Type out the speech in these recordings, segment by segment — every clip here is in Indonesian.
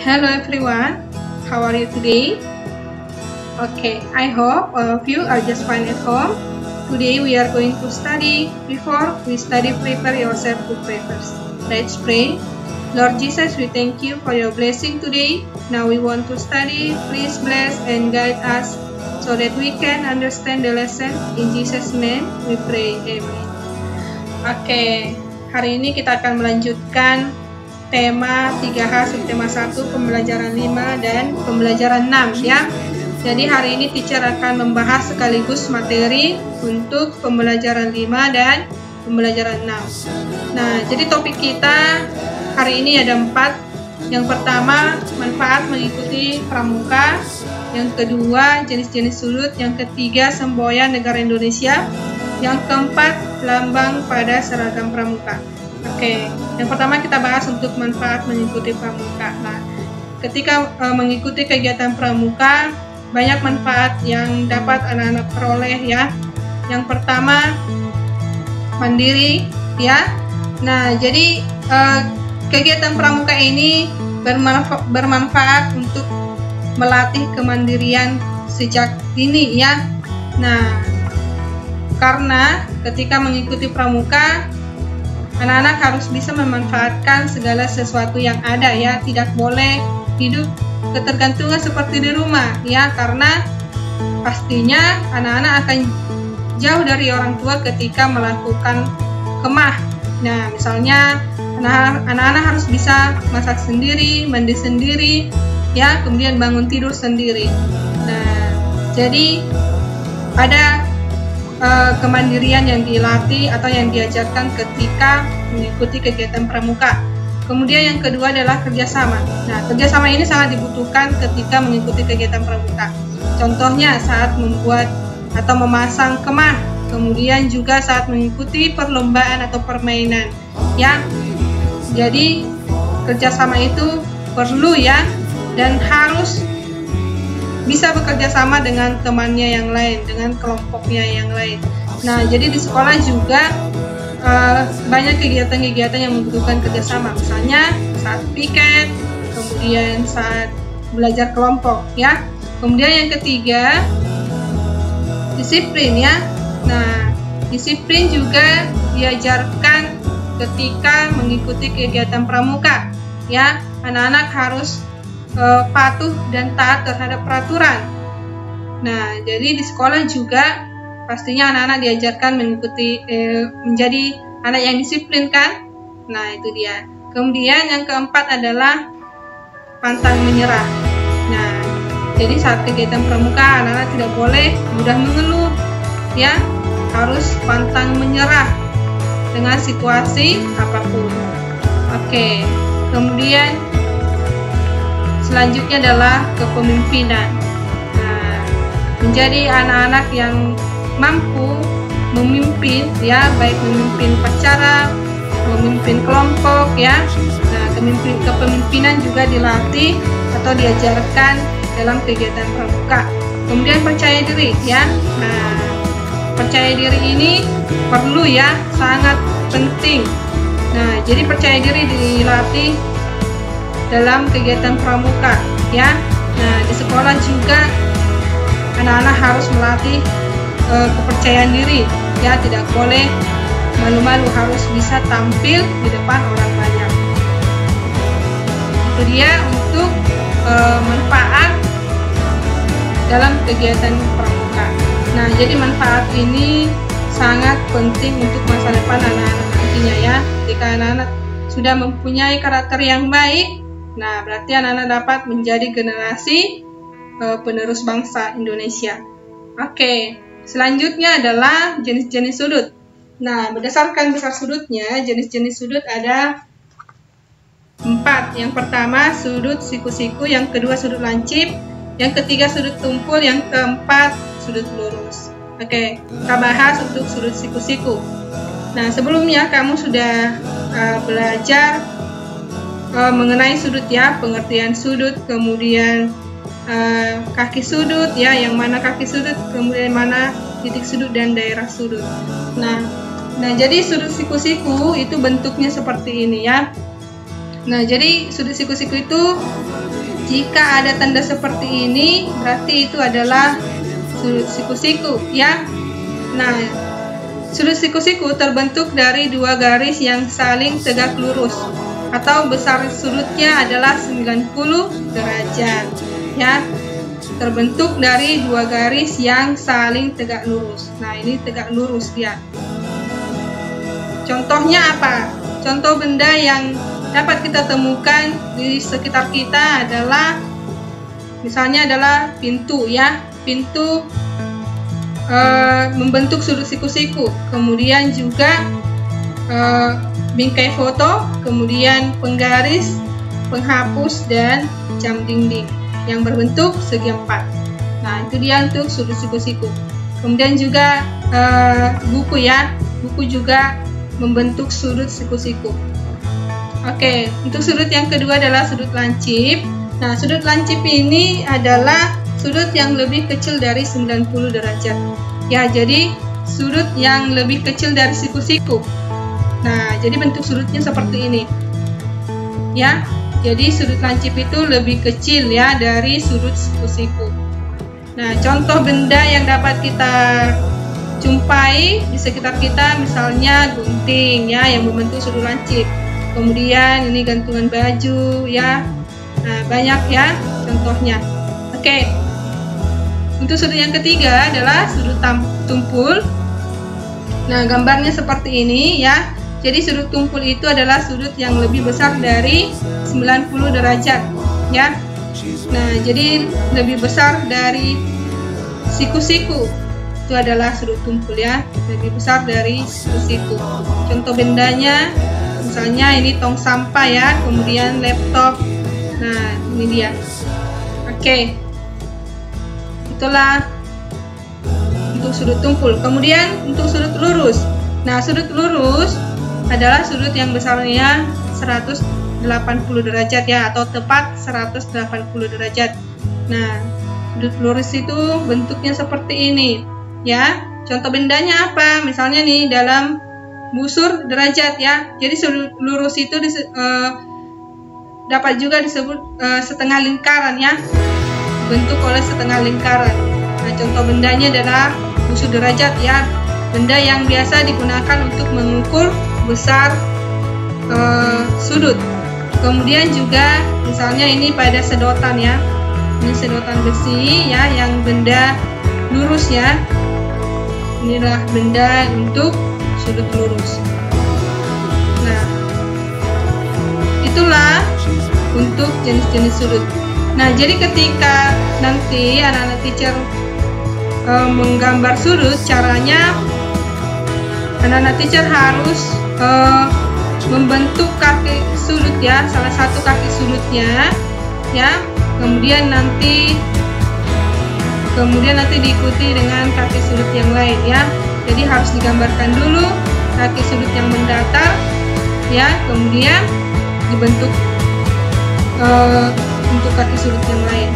Hello everyone, how are you today? Okay, I hope all of you are just fine at home. Today we are going to study. Before we study, prepare yourself to pray first. Let's pray. Lord Jesus, we thank you for your blessing today. Now we want to study. Please bless and guide us so that we can understand the lesson. In Jesus' name we pray, amen. Oke, hari ini kita akan melanjutkan tema 3H, subtema 1, pembelajaran 5 dan pembelajaran 6 ya. Jadi hari ini teacher akan membahas sekaligus materi untuk pembelajaran 5 dan pembelajaran 6. Nah, jadi topik kita hari ini ada 4. Yang pertama, manfaat mengikuti pramuka. Yang kedua, jenis-jenis sudut. Yang ketiga, semboyan negara Indonesia. Yang keempat, lambang pada seragam pramuka. Oke, yang pertama kita bahas untuk manfaat mengikuti pramuka. Nah, ketika mengikuti kegiatan pramuka, banyak manfaat yang dapat anak-anak peroleh ya. Yang pertama, mandiri ya. Nah, jadi kegiatan pramuka ini bermanfaat untuk melatih kemandirian sejak dini ya. Nah, karena ketika mengikuti pramuka, anak-anak harus bisa memanfaatkan segala sesuatu yang ada ya, tidak boleh hidup ketergantungan seperti di rumah ya, karena pastinya anak-anak akan jauh dari orang tua ketika melakukan kemah. Nah, misalnya anak-anak harus bisa masak sendiri, mandi sendiri ya, kemudian bangun tidur sendiri. Nah, jadi ada kemandirian yang dilatih atau yang diajarkan ketika mengikuti kegiatan pramuka. Kemudian yang kedua adalah kerjasama. Nah, kerjasama ini sangat dibutuhkan ketika mengikuti kegiatan pramuka. Contohnya saat membuat atau memasang kemah, kemudian juga saat mengikuti perlombaan atau permainan. Ya, jadi kerjasama itu perlu ya, dan harus bisa bekerja sama dengan temannya yang lain, dengan kelompoknya yang lain. Nah, jadi di sekolah juga banyak kegiatan-kegiatan yang membutuhkan kerjasama, misalnya saat piket, kemudian saat belajar kelompok ya. Kemudian yang ketiga, disiplin ya. Nah, disiplin juga diajarkan ketika mengikuti kegiatan pramuka ya. Anak-anak harus patuh dan taat terhadap peraturan. Nah, jadi di sekolah juga pastinya anak-anak diajarkan mengikuti menjadi anak yang disiplin kan? Nah, itu dia. Kemudian yang keempat adalah pantang menyerah. Nah, jadi saat kegiatan pramuka anak-anak tidak boleh mudah mengeluh ya, harus pantang menyerah dengan situasi apapun. Oke. Kemudian selanjutnya adalah kepemimpinan. Nah, menjadi anak-anak yang mampu memimpin ya, baik memimpin upacara, memimpin kelompok ya. Nah, kepemimpinan juga dilatih atau diajarkan dalam kegiatan pramuka. Kemudian percaya diri ya. Nah, percaya diri ini perlu ya, sangat penting. Nah, jadi percaya diri dilatih dalam kegiatan pramuka ya. Nah, di sekolah juga anak-anak harus melatih kepercayaan diri ya, tidak boleh malu-malu, harus bisa tampil di depan orang banyak. Itu dia untuk manfaat dalam kegiatan pramuka. Nah, jadi manfaat ini sangat penting untuk masa depan anak-anak nantinya ya. Jika anak-anak sudah mempunyai karakter yang baik, nah, berarti anak-anak dapat menjadi generasi penerus bangsa Indonesia. Oke, selanjutnya adalah jenis-jenis sudut. Nah, berdasarkan besar sudutnya, jenis-jenis sudut ada 4. Yang pertama, sudut siku-siku. Yang kedua, sudut lancip. Yang ketiga, sudut tumpul. Yang keempat, sudut lurus. Oke, kita bahas untuk sudut siku-siku. Nah, sebelumnya kamu sudah belajar mengenai sudut ya, pengertian sudut, kemudian kaki sudut ya, yang mana kaki sudut, kemudian mana titik sudut dan daerah sudut. Nah, jadi sudut siku-siku itu bentuknya seperti ini ya. Nah, jadi sudut siku-siku itu jika ada tanda seperti ini berarti itu adalah sudut siku-siku ya. Nah, sudut siku-siku terbentuk dari dua garis yang saling tegak lurus atau besar sudutnya adalah 90 derajat ya. Terbentuk dari dua garis yang saling tegak lurus. Nah, ini tegak lurus dia. Contohnya apa? Contoh benda yang dapat kita temukan di sekitar kita adalah misalnya adalah pintu ya. Pintu membentuk sudut siku-siku. Kemudian juga bingkai foto, kemudian penggaris, penghapus, dan jam dinding yang berbentuk segi empat. Nah, itu dia untuk sudut siku-siku. Kemudian juga buku ya, buku juga membentuk sudut siku-siku. Oke, untuk sudut yang kedua adalah sudut lancip. Nah, sudut lancip ini adalah sudut yang lebih kecil dari 90 derajat. Ya, jadi sudut yang lebih kecil dari siku-siku. Nah, jadi bentuk sudutnya seperti ini. Ya, jadi sudut lancip itu lebih kecil ya dari sudut siku-siku. Nah, contoh benda yang dapat kita jumpai di sekitar kita misalnya gunting ya yang membentuk sudut lancip. Kemudian ini gantungan baju ya. Nah, banyak ya contohnya. Oke. Untuk sudut yang ketiga adalah sudut tumpul. Nah, gambarnya seperti ini ya. Jadi sudut tumpul itu adalah sudut yang lebih besar dari 90 derajat ya. Nah, jadi lebih besar dari siku-siku. Itu adalah sudut tumpul ya, lebih besar dari siku-siku. Contoh bendanya misalnya ini tong sampah ya, kemudian laptop. Nah, ini dia. Oke. Itulah untuk sudut tumpul. Kemudian untuk sudut lurus. Nah, sudut lurus adalah sudut yang besarnya 180 derajat ya, atau tepat 180 derajat. Nah, sudut lurus itu bentuknya seperti ini ya. Contoh bendanya apa? Misalnya nih dalam busur derajat ya. Jadi sudut lurus itu dapat juga disebut setengah lingkaran ya, bentuk oleh setengah lingkaran. Nah, contoh bendanya adalah busur derajat ya, benda yang biasa digunakan untuk mengukur besar sudut. Kemudian juga misalnya ini pada sedotan ya, ini sedotan besi ya yang benda lurus ya. Inilah benda untuk sudut lurus. Nah, itulah untuk jenis-jenis sudut. Nah, jadi ketika nanti anak-anak teacher menggambar sudut, caranya anak-anak teacher harus membentuk kaki sudut ya, salah satu kaki sudutnya ya, kemudian nanti diikuti dengan kaki sudut yang lain ya. Jadi harus digambarkan dulu kaki sudut yang mendatar ya, kemudian dibentuk untuk kaki sudut yang lain.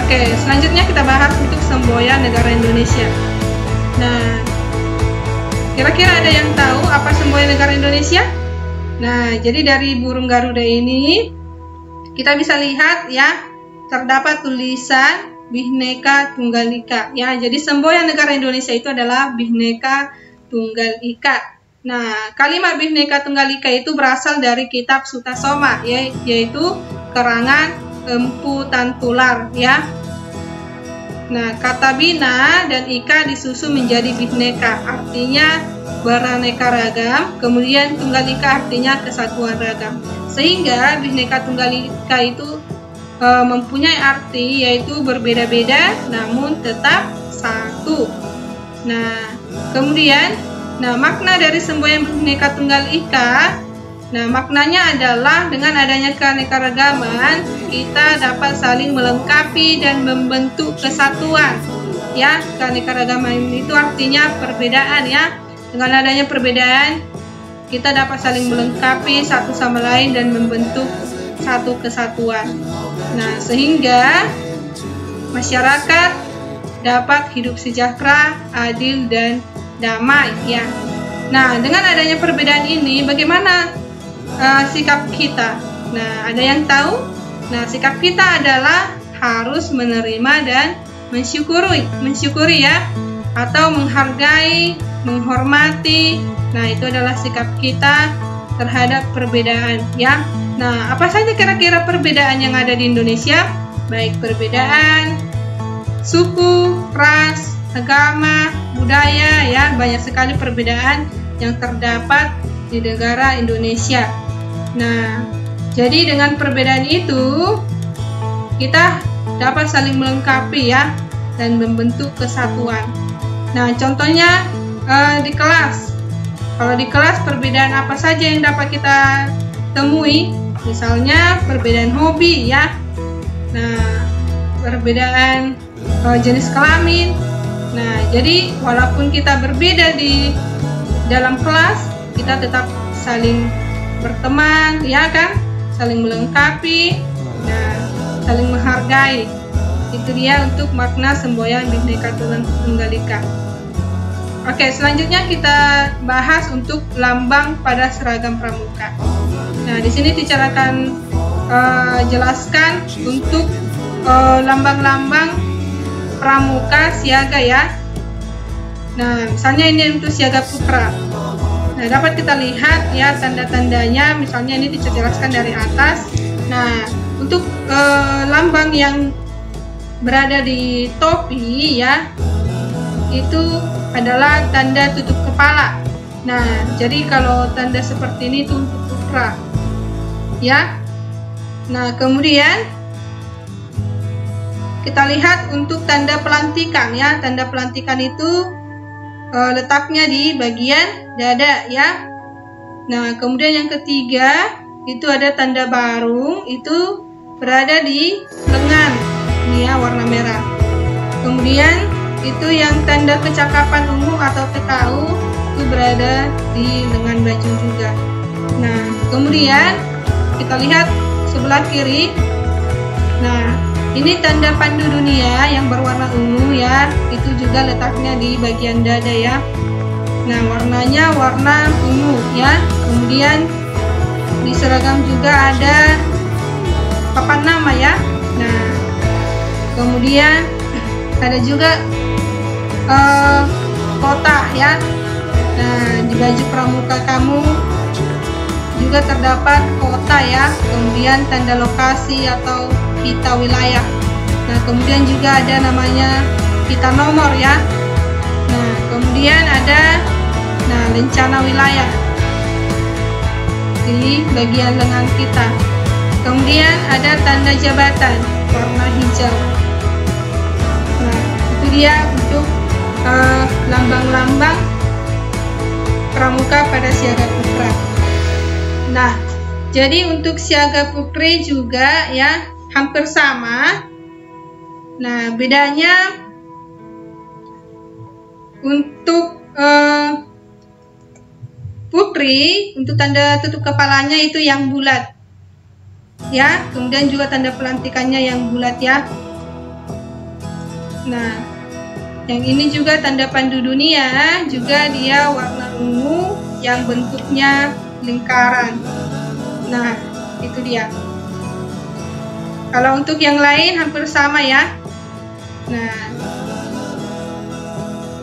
Oke, selanjutnya kita bahas untuk semboyan negara Indonesia. Nah, kira-kira ada yang tahu apa semboyan negara Indonesia? Nah, jadi dari burung Garuda ini kita bisa lihat ya, terdapat tulisan Bhinneka Tunggal Ika ya. Jadi semboyan negara Indonesia itu adalah Bhinneka Tunggal Ika. Nah, kalimat Bhinneka Tunggal Ika itu berasal dari kitab Sutasoma ya, yaitu karangan Empu Tantular ya. Nah, kata bina dan ika disusun menjadi bhinneka, artinya beraneka ragam, kemudian tunggal ika artinya kesatuan ragam. Sehingga Bhinneka Tunggal Ika itu mempunyai arti yaitu berbeda-beda namun tetap satu. Nah, kemudian makna dari semboyan Bhinneka Tunggal Ika, maknanya adalah dengan adanya keanekaragaman kita dapat saling melengkapi dan membentuk kesatuan ya. Keanekaragaman itu artinya perbedaan ya. Dengan adanya perbedaan kita dapat saling melengkapi satu sama lain dan membentuk satu kesatuan. Nah, sehingga masyarakat dapat hidup sejahtera, adil dan damai ya. Nah, dengan adanya perbedaan ini bagaimana sikap kita? Nah, ada yang tahu? Nah, sikap kita adalah harus menerima dan mensyukuri ya, atau menghargai, menghormati. Nah, itu adalah sikap kita terhadap perbedaan ya. Nah, apa saja kira-kira perbedaan yang ada di Indonesia? Baik perbedaan suku, ras, agama, budaya ya, banyak sekali perbedaan yang terdapat di negara Indonesia. Nah, jadi dengan perbedaan itu kita dapat saling melengkapi ya dan membentuk kesatuan. Nah, contohnya di kelas. Kalau di kelas perbedaan apa saja yang dapat kita temui? Misalnya perbedaan hobi ya. Nah, perbedaan jenis kelamin. Nah, jadi walaupun kita berbeda di dalam kelas, kita tetap saling berteman, ya kan? Saling melengkapi, nah, saling menghargai. Itu dia untuk makna semboyan Bhinneka Tunggal Ika. Oke, selanjutnya kita bahas untuk lambang pada seragam pramuka. Nah, di sini teacher akan jelaskan untuk lambang-lambang pramuka siaga ya. Nah, misalnya ini untuk siaga putra. Nah, dapat kita lihat ya tanda-tandanya, misalnya ini dijelaskan dari atas. Nah, untuk lambang yang berada di topi ya, itu adalah tanda tutup kepala. Nah, jadi kalau tanda seperti ini itu untuk putra ya. Nah, kemudian kita lihat untuk tanda pelantikan ya. Tanda pelantikan itu letaknya di bagian dada ya. Nah, kemudian yang ketiga itu ada tanda barung, itu berada di lengan ini ya, warna merah. Kemudian itu yang tanda kecakapan ungu atau TKU itu berada di lengan baju juga. Nah, kemudian kita lihat sebelah kiri. Nah, ini tanda pandu dunia yang berwarna ungu ya, itu juga letaknya di bagian dada ya. Nah, warnanya warna ungu ya. Kemudian di seragam juga ada papan nama ya. Nah, kemudian ada juga kota ya. Nah, di baju pramuka kamu juga terdapat kota ya. Kemudian tanda lokasi atau pita wilayah. Nah, kemudian juga ada namanya pita nomor ya. Nah, kemudian ada lencana wilayah di bagian lengan kita. Kemudian ada tanda jabatan warna hijau. Nah, itu dia untuk lambang-lambang pramuka pada siaga putra. Nah, jadi untuk siaga putri juga ya hampir sama. Nah, bedanya untuk putri, untuk tanda tutup kepalanya itu yang bulat ya. Kemudian juga tanda pelantikannya yang bulat ya. Nah, yang ini juga tanda pandu dunia, juga dia warna ungu yang bentuknya lingkaran. Nah, itu dia. Kalau untuk yang lain hampir sama ya.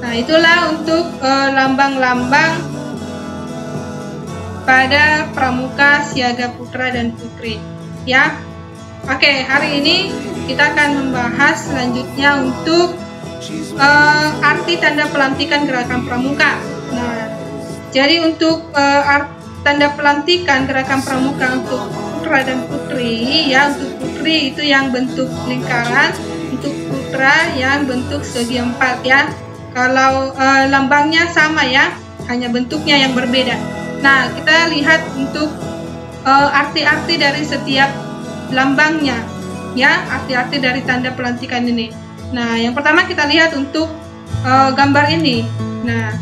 Nah, itulah untuk lambang-lambang pada pramuka siaga putra dan putri ya. Oke, hari ini kita akan membahas selanjutnya untuk arti tanda pelantikan gerakan pramuka. Nah, jadi untuk tanda pelantikan gerakan pramuka untuk putra dan putri ya. Untuk putri itu yang bentuk lingkaran, untuk putra yang bentuk segi empat ya. Kalau lambangnya sama ya, hanya bentuknya yang berbeda. Nah, kita lihat untuk arti-arti dari setiap lambangnya ya, arti-arti dari tanda pelantikan ini. Nah, yang pertama kita lihat untuk gambar ini. Nah,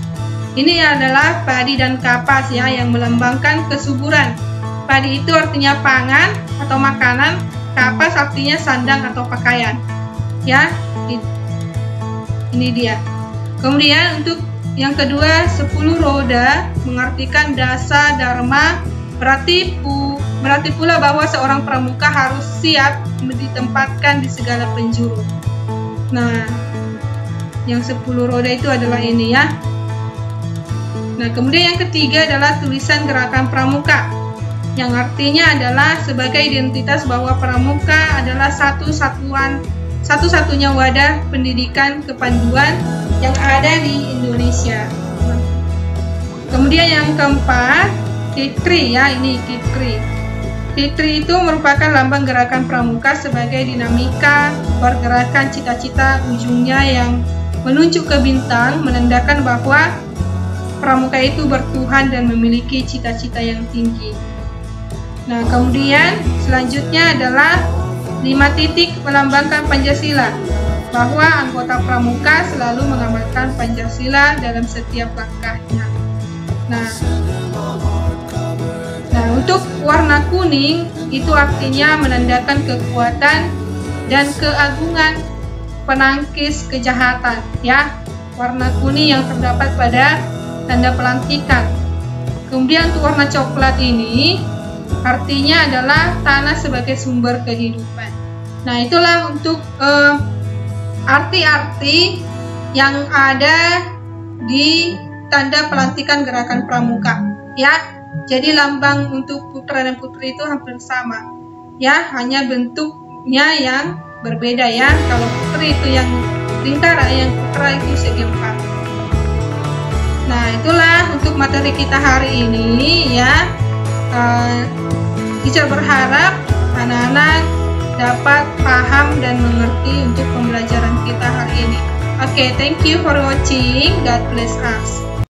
ini adalah padi dan kapas ya, yang melambangkan kesuburan. Padi itu artinya pangan atau makanan, kapas artinya sandang atau pakaian ya. Ini dia. Kemudian untuk yang kedua, 10 roda mengartikan dasa, dharma, Berarti pula bahwa seorang pramuka harus siap ditempatkan di segala penjuru. Nah, yang 10 roda itu adalah ini ya. Nah, kemudian yang ketiga adalah tulisan gerakan pramuka, yang artinya adalah sebagai identitas bahwa pramuka adalah satu-satunya wadah pendidikan kepanduan yang ada di Indonesia. Kemudian yang keempat, Kikri ya, ini Kikri. Kikri itu merupakan lambang gerakan pramuka sebagai dinamika pergerakan cita-cita ujungnya yang menunjuk ke bintang, menandakan bahwa pramuka itu bertuhan dan memiliki cita-cita yang tinggi. Nah, kemudian selanjutnya adalah 5 titik melambangkan Pancasila, bahwa anggota pramuka selalu mengamalkan Pancasila dalam setiap langkahnya. Nah, untuk warna kuning itu artinya menandakan kekuatan dan keagungan penangkis kejahatan ya. Warna kuning yang terdapat pada tanda pelantikan. Kemudian untuk warna coklat ini artinya adalah tanah sebagai sumber kehidupan. Nah, itulah untuk arti-arti yang ada di tanda pelantikan gerakan pramuka ya. Jadi lambang untuk putra dan putri itu hampir sama ya, hanya bentuknya yang berbeda ya. Kalau putri itu yang lingkaran, yang putra itu segi empat. Nah, itulah untuk materi kita hari ini ya. Teacher berharap anak-anak dapat paham dan mengerti untuk pembelajaran kita hari ini. Oke, thank you for watching. God bless us.